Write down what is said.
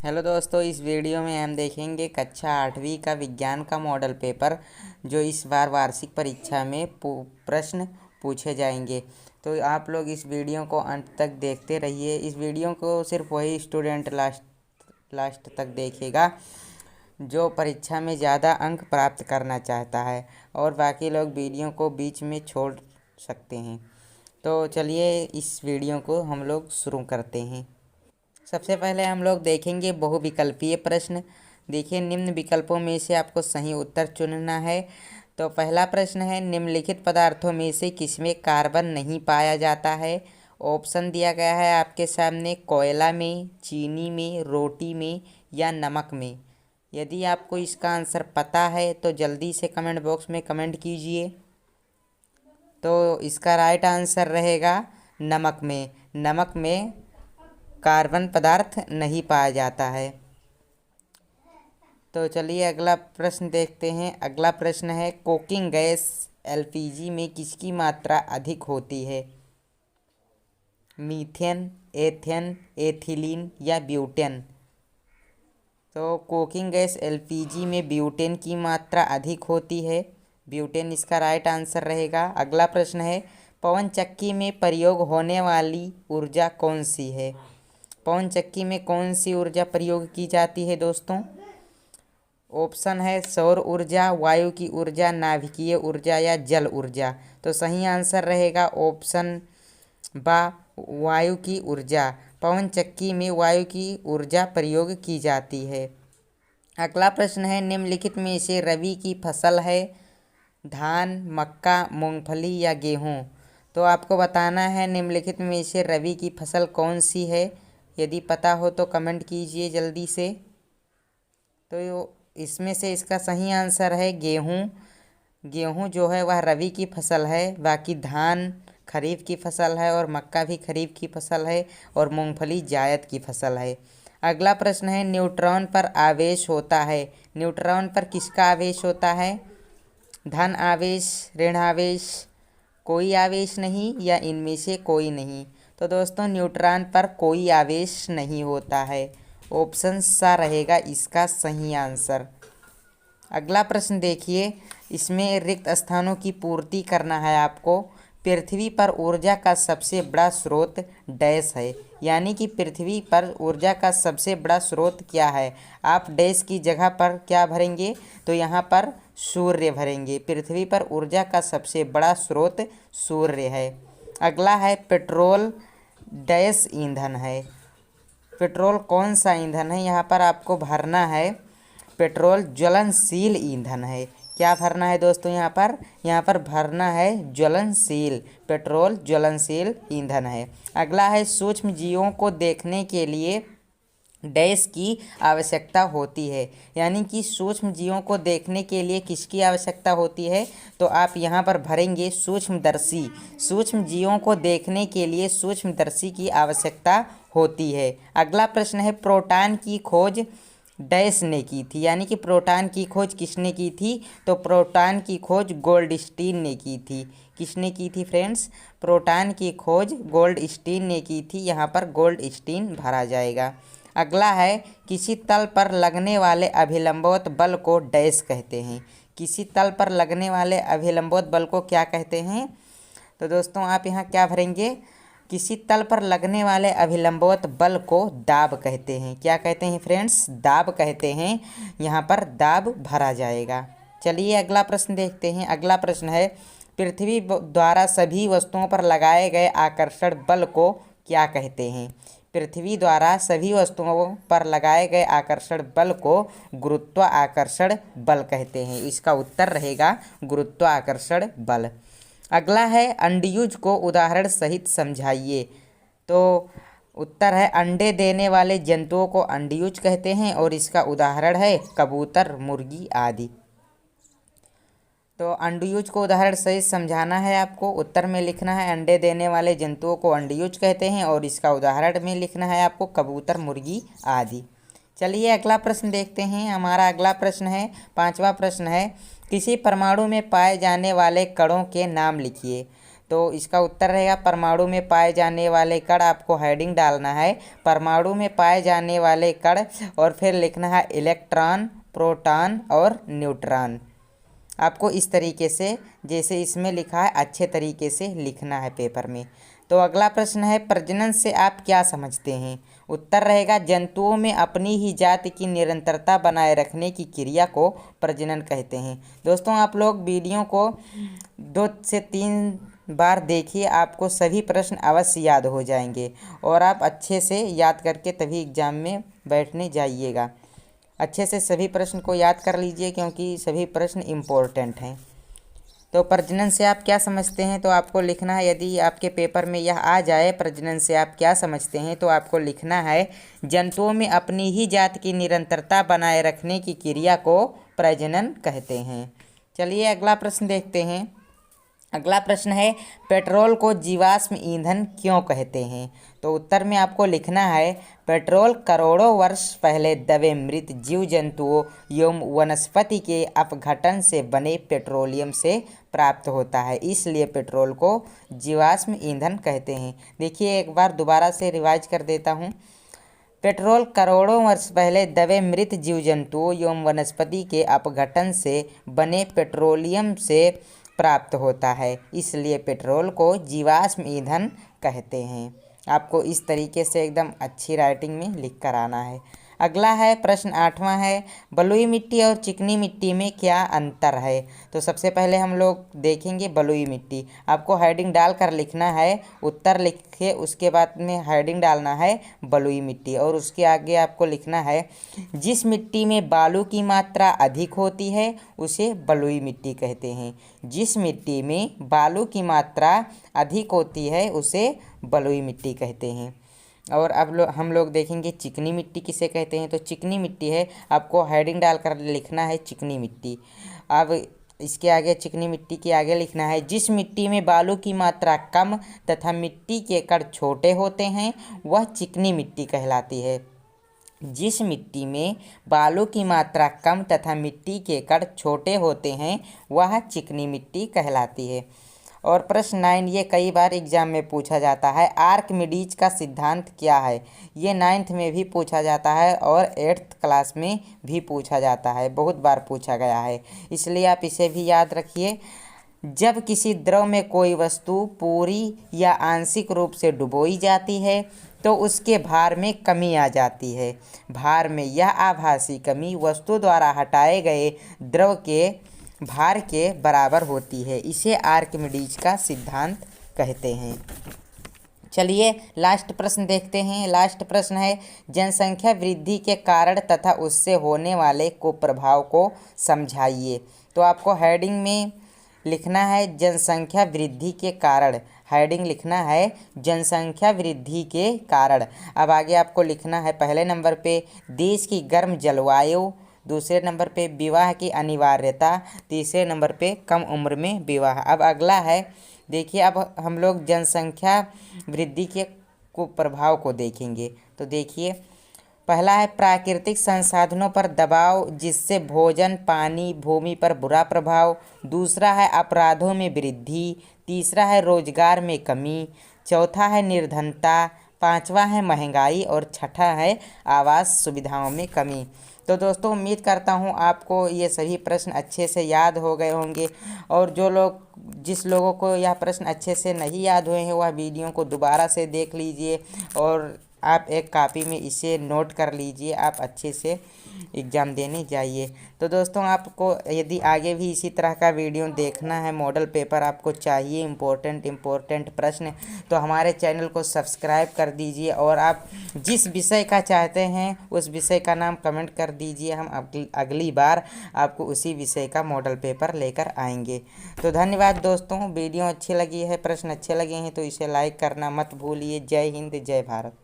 Hello दोस्तों, इस video में हम देखेंगे कक्षा 8वीं का विज्ञान का मॉडल पेपर जो इस बार वार्षिक परीक्षा में प्रश्न पूछे जाएंगे। तो आप लोग इस वीडियो को अंत तक देखते रहिए। इस वीडियो को सिर्फ वही स्टूडेंट लास्ट तक देखेगा जो परीक्षा में ज़्यादा अंक प्राप्त करना चाहता है, और बाकी लोग वीडियो को बीच में छोड़ सकते हैं। तो चलिए इस वीडियो को हम लोग शुरू करते हैं। सबसे पहले हम लोग देखेंगे बहुविकल्पीय प्रश्न। देखिए, निम्न विकल्पों में से आपको सही उत्तर चुनना है। तो पहला प्रश्न है, निम्नलिखित पदार्थों में से किसमें कार्बन नहीं पाया जाता है। ऑप्शन दिया गया है आपके सामने, कोयला में, चीनी में, रोटी में या नमक में। यदि आपको इसका आंसर पता है तो जल्दी से कमेंट बॉक्स में कमेंट कीजिए। तो इसका राइट आंसर रहेगा नमक में। नमक में कार्बन पदार्थ नहीं पाया जाता है। तो चलिए अगला प्रश्न देखते हैं। अगला प्रश्न है, कुकिंग गैस एलपीजी में किसकी मात्रा अधिक होती है। मीथेन, एथेन, एथिलीन या ब्यूटेन। तो कुकिंग गैस एलपीजी में ब्यूटेन की मात्रा अधिक होती है। ब्यूटेन इसका राइट आंसर रहेगा। अगला प्रश्न है, पवन चक्की में प्रयोग होने वाली ऊर्जा कौन सी है। पवन चक्की में कौन सी ऊर्जा प्रयोग की जाती है दोस्तों। ऑप्शन है सौर ऊर्जा, वायु की ऊर्जा, नाभिकीय ऊर्जा या जल ऊर्जा। तो सही आंसर रहेगा ऑप्शन बा, वायु की ऊर्जा। पवन चक्की में वायु की ऊर्जा प्रयोग की जाती है। अगला प्रश्न है, निम्नलिखित में से रबी की फसल है धान, मक्का, मूंगफली या गेहूँ। तो आपको बताना है निम्नलिखित में से रबी की फसल कौन सी है। यदि पता हो तो कमेंट कीजिए जल्दी से। तो इसमें से इसका सही आंसर है गेहूँ। गेहूँ जो है वह रबी की फसल है। बाकी धान खरीफ की फसल है और मक्का भी खरीफ की फसल है और मूंगफली जायद की फसल है। अगला प्रश्न है, न्यूट्रॉन पर आवेश होता है। न्यूट्रॉन पर किसका आवेश होता है। धन आवेश, ऋण आवेश, कोई आवेश नहीं या इनमें से कोई नहीं। तो दोस्तों न्यूट्रॉन पर कोई आवेश नहीं होता है। ऑप्शन सा रहेगा इसका सही आंसर। अगला प्रश्न देखिए, इसमें रिक्त स्थानों की पूर्ति करना है आपको। पृथ्वी पर ऊर्जा का सबसे बड़ा स्रोत डैश है, यानी कि पृथ्वी पर ऊर्जा का सबसे बड़ा स्रोत क्या है। आप डैश की जगह पर क्या भरेंगे, तो यहाँ पर सूर्य भरेंगे। पृथ्वी पर ऊर्जा का सबसे बड़ा स्रोत सूर्य है। अगला है, पेट्रोल डैश ईंधन है। पेट्रोल कौन सा ईंधन है, यहाँ पर आपको भरना है। पेट्रोल ज्वलनशील ईंधन है। क्या भरना है दोस्तों, यहाँ पर भरना है ज्वलनशील। पेट्रोल ज्वलनशील ईंधन है। अगला है, सूक्ष्म जीवों को देखने के लिए डैश की आवश्यकता होती है, यानी कि सूक्ष्म जीवों को देखने के लिए किसकी आवश्यकता होती है। तो आप यहाँ पर भरेंगे सूक्ष्मदर्शी। सूक्ष्म जीवों को देखने के लिए सूक्ष्मदर्शी की आवश्यकता होती है। अगला प्रश्न है, प्रोटॉन की खोज डैश ने की थी, यानी कि प्रोटॉन की खोज किसने की थी। तो प्रोटॉन की खोज गोल्डस्टीन ने की थी। किसने की थी फ्रेंड्स, प्रोटॉन की खोज गोल्डस्टीन ने की थी। यहाँ पर गोल्डस्टीन भरा जाएगा। अगला है, किसी तल पर लगने वाले अभिलंबवत बल को डैश कहते हैं। किसी तल पर लगने वाले अभिलंबवत बल को क्या कहते हैं। तो दोस्तों आप यहाँ क्या भरेंगे, किसी तल पर लगने वाले अभिलंबवत बल को दाब कहते हैं। क्या कहते हैं फ्रेंड्स, दाब कहते हैं। यहाँ पर दाब भरा जाएगा। चलिए अगला प्रश्न देखते हैं। अगला प्रश्न है, पृथ्वी द्वारा सभी वस्तुओं पर लगाए गए आकर्षण बल को क्या कहते हैं। पृथ्वी द्वारा सभी वस्तुओं पर लगाए गए आकर्षण बल को गुरुत्वाकर्षण बल कहते हैं। इसका उत्तर रहेगा गुरुत्वाकर्षण बल। अगला है, अंडयुज को उदाहरण सहित समझाइए। तो उत्तर है, अंडे देने वाले जंतुओं को अंडयुज कहते हैं और इसका उदाहरण है कबूतर, मुर्गी आदि। तो अंडयुज को उदाहरण सहित समझाना है आपको। उत्तर में लिखना है, अंडे देने वाले जंतुओं को अंडयुज कहते हैं और इसका उदाहरण में लिखना है आपको कबूतर, मुर्गी आदि। चलिए अगला प्रश्न देखते हैं। हमारा अगला प्रश्न है, 5वां प्रश्न है, किसी परमाणु में पाए जाने वाले कणों के नाम लिखिए। तो इसका उत्तर रहेगा परमाणु में पाए जाने वाले कण। आपको हेडिंग डालना है परमाणु में पाए जाने वाले कण और फिर लिखना है इलेक्ट्रॉन, प्रोटॉन और न्यूट्रॉन। आपको इस तरीके से जैसे इसमें लिखा है अच्छे तरीके से लिखना है पेपर में। तो अगला प्रश्न है प्रजनन से आप क्या समझते हैं। उत्तर रहेगा जंतुओं में अपनी ही जाति की निरंतरता बनाए रखने की क्रिया को प्रजनन कहते हैं। दोस्तों आप लोग वीडियो को 2 से 3 बार देखिए, आपको सभी प्रश्न अवश्य याद हो जाएंगे और आप अच्छे से याद करके तभी एग्ज़ाम में बैठने जाइएगा। अच्छे से सभी प्रश्न को याद कर लीजिए क्योंकि सभी प्रश्न इम्पोर्टेंट हैं। तो प्रजनन से आप क्या समझते हैं तो आपको लिखना है, यदि आपके पेपर में यह आ जाए प्रजनन से आप क्या समझते हैं तो आपको लिखना है जंतुओं में अपनी ही जाति की निरंतरता बनाए रखने की क्रिया को प्रजनन कहते हैं। चलिए अगला प्रश्न देखते हैं। अगला प्रश्न है पेट्रोल को जीवाश्म ईंधन क्यों कहते हैं। तो उत्तर में आपको लिखना है पेट्रोल करोड़ों वर्ष पहले दबे मृत जीव जंतुओं एवं वनस्पति के अपघटन से बने पेट्रोलियम से प्राप्त होता है, इसलिए पेट्रोल को जीवाश्म ईंधन कहते हैं। देखिए एक बार दोबारा से रिवाइज कर देता हूँ। पेट्रोल करोड़ों वर्ष पहले दबे मृत जीव जंतुओं एवं वनस्पति के अपघटन से बने पेट्रोलियम से प्राप्त होता है, इसलिए पेट्रोल को जीवाश्म ईंधन कहते हैं। आपको इस तरीके से एकदम अच्छी राइटिंग में लिख कर आना है। अगला है प्रश्न 8वां है बलुई मिट्टी और चिकनी मिट्टी में क्या अंतर है। तो सबसे पहले हम लोग देखेंगे बलुई मिट्टी। आपको हेडिंग डाल कर लिखना है, उत्तर लिखे उसके बाद में हेडिंग डालना है बलुई मिट्टी और उसके आगे आपको लिखना है जिस मिट्टी में बालू की मात्रा अधिक होती है उसे बलुई मिट्टी कहते हैं। जिस मिट्टी में बालू की मात्रा अधिक होती है उसे बलुई मिट्टी कहते हैं। और अब हम लोग देखेंगे चिकनी मिट्टी किसे कहते हैं। तो चिकनी मिट्टी है, आपको हेडिंग डालकर लिखना है चिकनी मिट्टी। अब इसके आगे चिकनी मिट्टी के आगे लिखना है जिस मिट्टी में बालू की मात्रा कम तथा मिट्टी के कण छोटे होते हैं वह चिकनी मिट्टी कहलाती है। जिस मिट्टी में बालू की मात्रा कम तथा मिट्टी के कण छोटे होते हैं वह चिकनी मिट्टी कहलाती है। और प्रश्न 9 ये कई बार एग्जाम में पूछा जाता है आर्किमिडीज का सिद्धांत क्या है। ये 9th में भी पूछा जाता है और 8th क्लास में भी पूछा जाता है, बहुत बार पूछा गया है, इसलिए आप इसे भी याद रखिए। जब किसी द्रव में कोई वस्तु पूरी या आंशिक रूप से डुबोई जाती है तो उसके भार में कमी आ जाती है। भार में यह आभासी कमी वस्तु द्वारा हटाए गए द्रव के भार के बराबर होती है, इसे आर्किमिडीज का सिद्धांत कहते हैं। चलिए लास्ट प्रश्न देखते हैं। लास्ट प्रश्न है जनसंख्या वृद्धि के कारण तथा उससे होने वाले कुप्रभाव को समझाइए। तो आपको हेडिंग में लिखना है जनसंख्या वृद्धि के कारण, हेडिंग लिखना है जनसंख्या वृद्धि के कारण। अब आगे आपको लिखना है पहले नंबर पे देश की गर्म जलवायु, दूसरे नंबर पे विवाह की अनिवार्यता, तीसरे नंबर पे कम उम्र में विवाह। अब अगला है देखिए, अब हम लोग जनसंख्या वृद्धि के कुप्रभाव को देखेंगे। तो देखिए पहला है प्राकृतिक संसाधनों पर दबाव जिससे भोजन पानी भूमि पर बुरा प्रभाव, दूसरा है अपराधों में वृद्धि, तीसरा है रोजगार में कमी, चौथा है निर्धनता, पांचवा है महंगाई और छठा है आवास सुविधाओं में कमी। तो दोस्तों उम्मीद करता हूँ आपको ये सभी प्रश्न अच्छे से याद हो गए होंगे और जिस लोगों को यह प्रश्न अच्छे से नहीं याद हुए हैं वह वीडियो को दोबारा से देख लीजिए और आप एक कॉपी में इसे नोट कर लीजिए, आप अच्छे से एग्ज़ाम देने जाइए। तो दोस्तों आपको यदि आगे भी इसी तरह का वीडियो देखना है, मॉडल पेपर आपको चाहिए इम्पोर्टेंट प्रश्न, तो हमारे चैनल को सब्सक्राइब कर दीजिए और आप जिस विषय का चाहते हैं उस विषय का नाम कमेंट कर दीजिए। हम अगली बार आपको उसी विषय का मॉडल पेपर लेकर आएंगे। तो धन्यवाद दोस्तों, वीडियो अच्छी लगी है, प्रश्न अच्छे लगे हैं तो इसे लाइक करना मत भूलिए। जय हिंद, जय भारत।